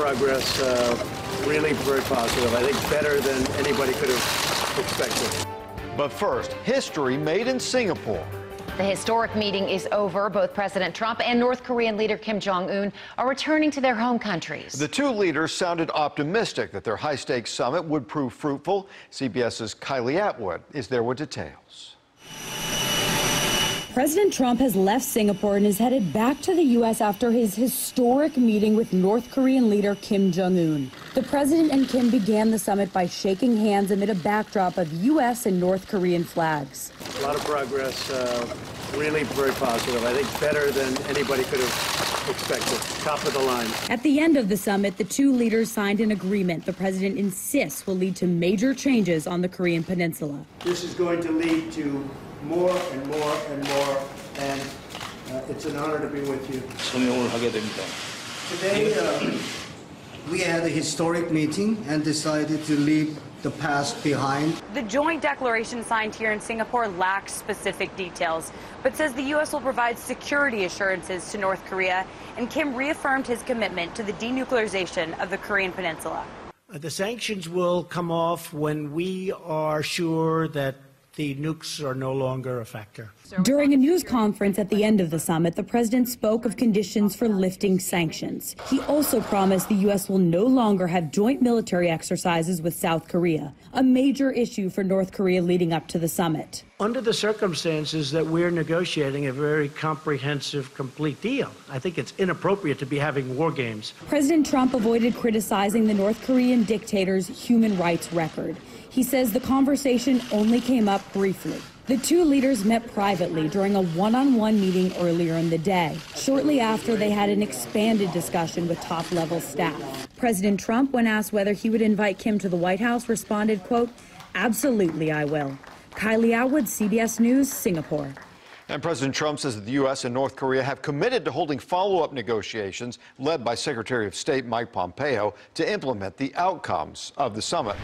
progress, really very positive. I think better than anybody could have expected. But first, history made in Singapore. The historic meeting is over. Both President Trump and North Korean leader Kim Jong-un are returning to their home countries. The two leaders sounded optimistic that their high-stakes summit would prove fruitful. CBS's Kylie Atwood is there with details. President Trump has left Singapore and is headed back to the U.S. after his historic meeting with North Korean leader Kim Jong-un. The president and Kim began the summit by shaking hands amid a backdrop of U.S. and North Korean flags. A lot of progress, really very positive. I think better than anybody could have expected. Top of the line. At the end of the summit, the two leaders signed an agreement the president insists will lead to major changes on the Korean peninsula. This is going to lead to more and more and more, and it's an honor to be with you. Today, we had a historic meeting and decided to leave the past behind. The joint declaration signed here in Singapore lacks specific details, but says the U.S. will provide security assurances to North Korea, and Kim reaffirmed his commitment to the denuclearization of the Korean peninsula. The sanctions will come off when we are sure that the nukes are no longer a factor. During a news conference at the end of the summit, the president spoke of conditions for lifting sanctions. He also promised the U.S. will no longer have joint military exercises with South Korea, a major issue for North Korea leading up to the summit. Under the circumstances that we're negotiating a very comprehensive, complete deal, I think it's inappropriate to be having war games. President Trump avoided criticizing the North Korean dictator's human rights record. He says the conversation only came up briefly. The two leaders met privately during a one-on-one meeting earlier in the day. Shortly after, they had an expanded discussion with top-level staff. President Trump, when asked whether he would invite Kim to the White House, responded, quote, "Absolutely, I will." Kylie Atwood, CBS News, Singapore. And President Trump says that the U.S. and North Korea have committed to holding follow-up negotiations led by Secretary of State Mike Pompeo to implement the outcomes of the summit.